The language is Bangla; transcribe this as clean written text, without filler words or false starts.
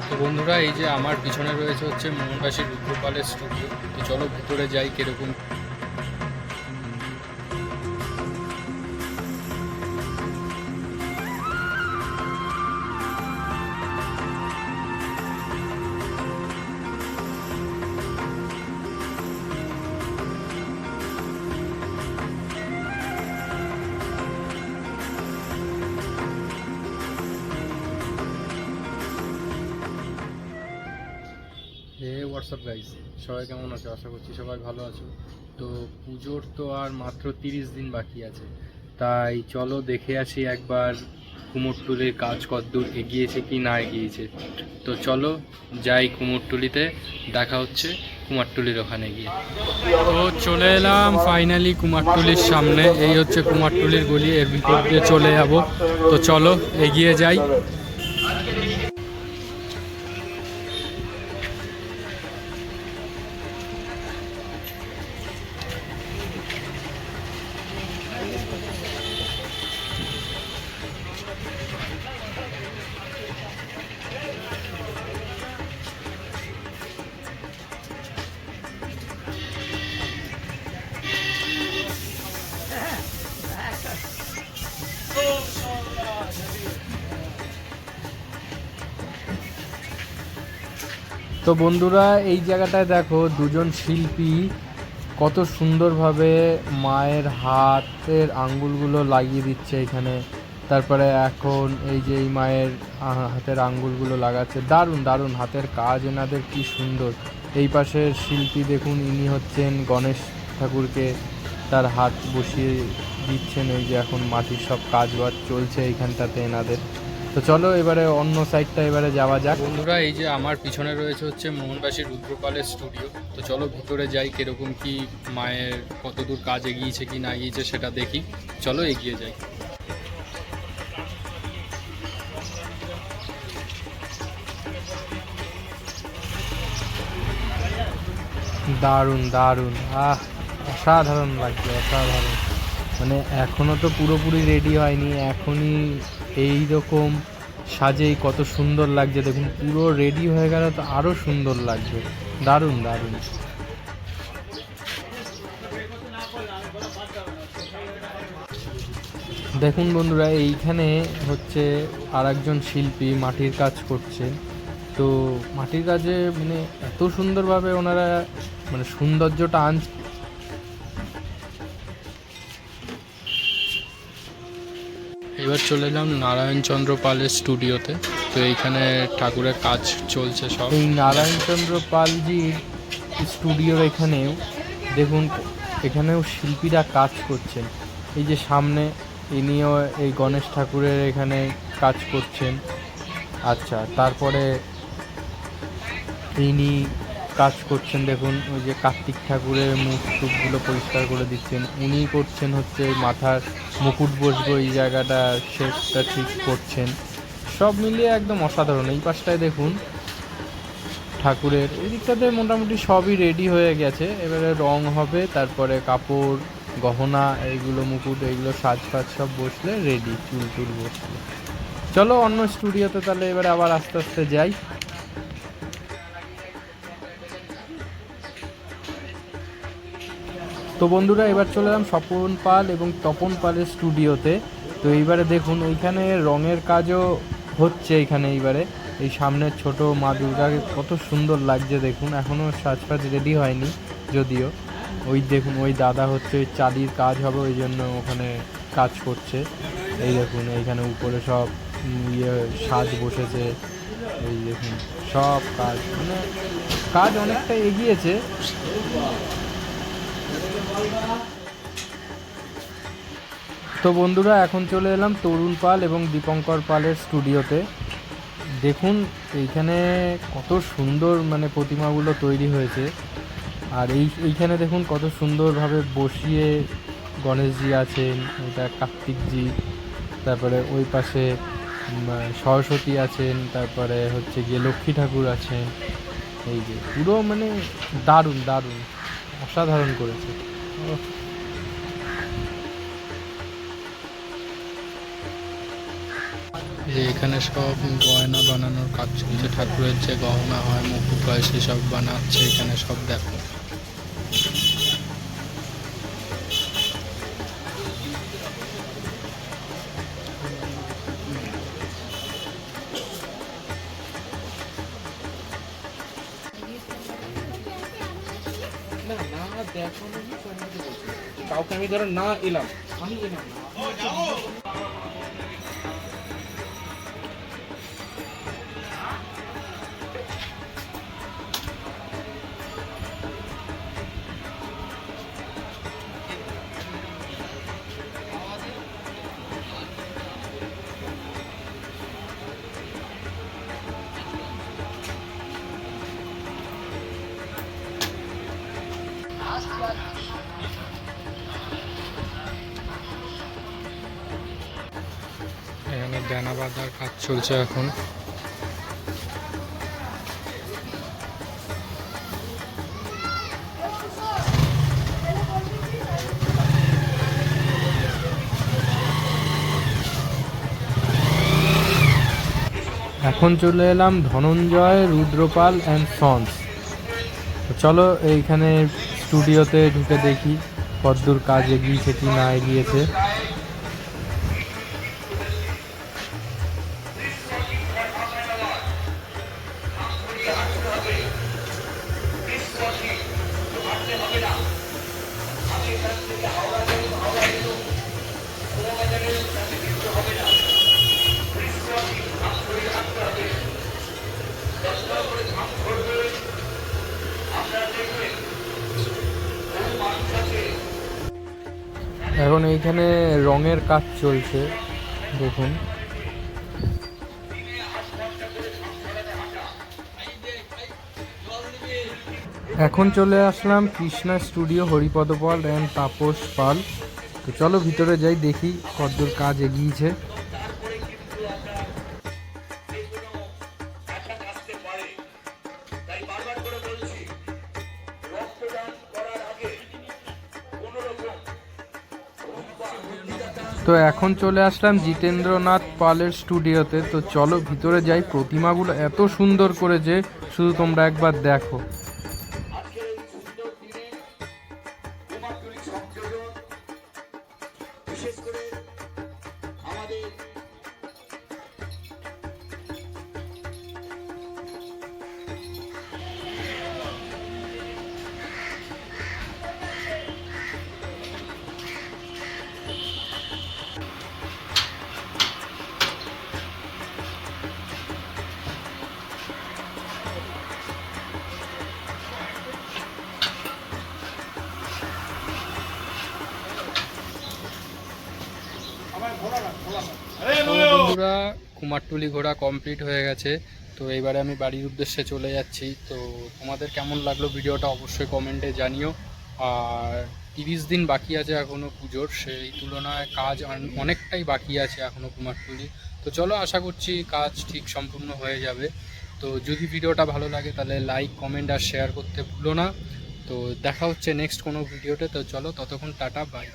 তো বন্ধুরা, এই যে আমার পিছনে রয়েছে হচ্ছে মোহনবাসী রুদ্রপালের স্টুডিও। তো চলো ভিতরে যাই কিরকম। হোয়াটসঅ্যাপ গাইস, সবাই কেমন আছো? আশা করছি সবাই ভালো আছো। তো পুজোর তো আর মাত্র 30 দিন বাকি আছে, তাই চলো দেখে আসি একবার কুমোরটুলির কাজ কতদূর এগিয়েছে কি না এগিয়েছে। তো চলো যাই কুমোরটুলিতে, দেখা হচ্ছে কুমারটুলির ওখানে গিয়ে। তো চলে এলাম ফাইনালি কুমারটুলির সামনে। এই হচ্ছে কুমারটুলির গলি, এর ভিতর দিয়ে চলে যাব। তো চলো এগিয়ে যাই। তো বন্ধুরা, এই জায়গাটায় দেখো দুজন শিল্পী কত সুন্দরভাবে মায়ের হাতের আঙ্গুলগুলো লাগিয়ে দিচ্ছে এখানে। তারপরে এখন এই যে এই মায়ের হাতের আঙ্গুলগুলো লাগাচ্ছে, দারুণ দারুণ হাতের কাজ এনাদের, কি সুন্দর। এই পাশের শিল্পী দেখুন, ইনি হচ্ছেন গণেশ ঠাকুরকে তার হাত বসিয়ে দিচ্ছেন। এই যে এখন মাটির সব কাজ বাজ চলছে এইখানটাতে এনাদের। তো চলো এবারে অন্য সাইডটা এবারে যাওয়া যাক। বন্ধুরা, এই যে আমার পিছনে রয়েছে হচ্ছে মোহনবাসী রুদ্রপালের স্টুডিও। তো চলো ভিতরে যাই, কিরকম কি মায়ের কতদূর কাজ এগিয়েছে কি না এগিয়েছে সেটা দেখি। চলো এগিয়ে যাই। দারুণ দারুণ, অসাধারণ লাগছে, অসাধারণ। মানে এখনও তো পুরোপুরি রেডি হয়নি, এখনই এই রকম সাজেই কত সুন্দর লাগছে দেখুন। পুরো রেডি হয়ে গেলে তো আরও সুন্দর লাগবে, দারুণ দারুণ। দেখুন বন্ধুরা, এইখানে হচ্ছে আর একজন শিল্পী মাটির কাজ করছে। তো মাটির কাজে মানে এত সুন্দরভাবে ওনারা মানে সৌন্দর্যটা আনছে। এবার চলে এলাম নারায়ণচন্দ্র পালের স্টুডিওতে। তো এইখানে ঠাকুরের কাজ চলছে সব। এই নারায়ণচন্দ্র পালজির স্টুডিওর এখানেও দেখুন, এখানেও শিল্পীরা কাজ করছেন। এই যে সামনে ইনিও এই গণেশ ঠাকুরের এখানে কাজ করছেন। আচ্ছা, তারপরে ইনি কাজ করছেন দেখুন, ওই যে কার্তিক ঠাকুরের মুখ টুকগুলো পরিষ্কার করে দিচ্ছেন। উনি করছেন হচ্ছে মাথার মুকুট বসবো এই জায়গাটা, শেপটা ঠিক করছেন। সব মিলিয়ে একদম অসাধারণ। এই পাশটায় দেখুন ঠাকুরের এই দিকটাতে মোটামুটি সবই রেডি হয়ে গেছে। এবারে রং হবে, তারপরে কাপড় গহনা এইগুলো মুকুট এইগুলো সাজ ফাজ সব বসলে রেডি, চুল টুল বসলে। চলো অন্য স্টুডিওতে তাহলে এবারে আবার আস্তে আস্তে যাই। তো বন্ধুরা, এবার চলে এলাম স্বপন পাল এবং তপন পালের স্টুডিওতে। তো এইবারে দেখুন এইখানে রঙের কাজও হচ্ছে। এইখানে এইবারে এই সামনের ছোট মা দুর্গাকে কত সুন্দর লাগছে দেখুন। এখনও সাজফাজ রেডি হয়নি যদিও। ওই দেখুন ওই দাদা হচ্ছে ওই চালির কাজ হবে ওই জন্য ওখানে কাজ করছে। এই দেখুন এইখানে উপরে সব সাজ বসেছে। এই দেখুন সব কাজ, মানে কাজ অনেকটা এগিয়েছে। তো বন্ধুরা, এখন চলে এলাম তরুণ পাল এবং দীপঙ্কর পালের স্টুডিওতে। দেখুন এইখানে কত সুন্দর মানে প্রতিমাগুলো তৈরি হয়েছে। আর এইখানে দেখুন কত সুন্দরভাবে বসিয়ে গণেশজি আছেন, এটা কার্তিকজি, তারপরে ওই পাশে সরস্বতী আছেন, তারপরে হচ্ছে গিয়ে লক্ষ্মী ঠাকুর আছেন। এই যে পুরো মানে দারুণ দারুণ, অসাধারণ করেছে। যে এখানে সব গয়না বানানোর কাজ চলছে, ঠাকুরের যে গহনা হয়, মুকুট হয়, সেসব বানাচ্ছে এখানে সব। দেখো না না দেখো না, কাউকে আমি ধরো না এলাম, আমি এলাম না। এখানে ব্যানা বাঁধার কাজ চলছে এখন। এখন চলে এলাম ধনঞ্জয় রুদ্রপাল অ্যান্ড সন্স। চলো এইখানে স্টুডিওতে ঢুকে দেখি কতদূর কাজ এগিয়েছে কি না এগিয়েছে। এখন এইখানে রঙের কাজ চলছে দেখুন। এখন চলে আসলাম কৃষ্ণা স্টুডিও, হরিপদ পাল অ্যান্ড তাপস পাল। তো চলো ভিতরে যাই, দেখি কতদূর কাজ এগিয়েছে। তো এখন চলে আসলাম জিতেন্দ্রনাথ পালের স্টুডিওতে। তো চলো ভিতরে যাই, প্রতিমাগুলো এত সুন্দর করেছে শুধু তোমরা একবার দেখো। বন্ধুরা, কুমারটুলি ঘোরা কমপ্লিট হয়ে গেছে। তো এবারে আমি বাড়ির উদ্দেশ্যে চলে যাচ্ছি। তো তোমাদের কেমন লাগলো ভিডিওটা অবশ্যই কমেন্টে জানিও। আর 30 দিন বাকি আছে এখনও পুজোর, সেই তুলনায় কাজ অনেকটাই বাকি আছে এখনও কুমারটুলি। তো চলো, আশা করছি কাজ ঠিক সম্পূর্ণ হয়ে যাবে। তো যদি ভিডিওটা ভালো লাগে তাহলে লাইক, কমেন্ট আর শেয়ার করতে ভুলো না। তো দেখা হচ্ছে নেক্সট কোনো ভিডিওতে। তো চলো, ততক্ষণ টাটা, বাই।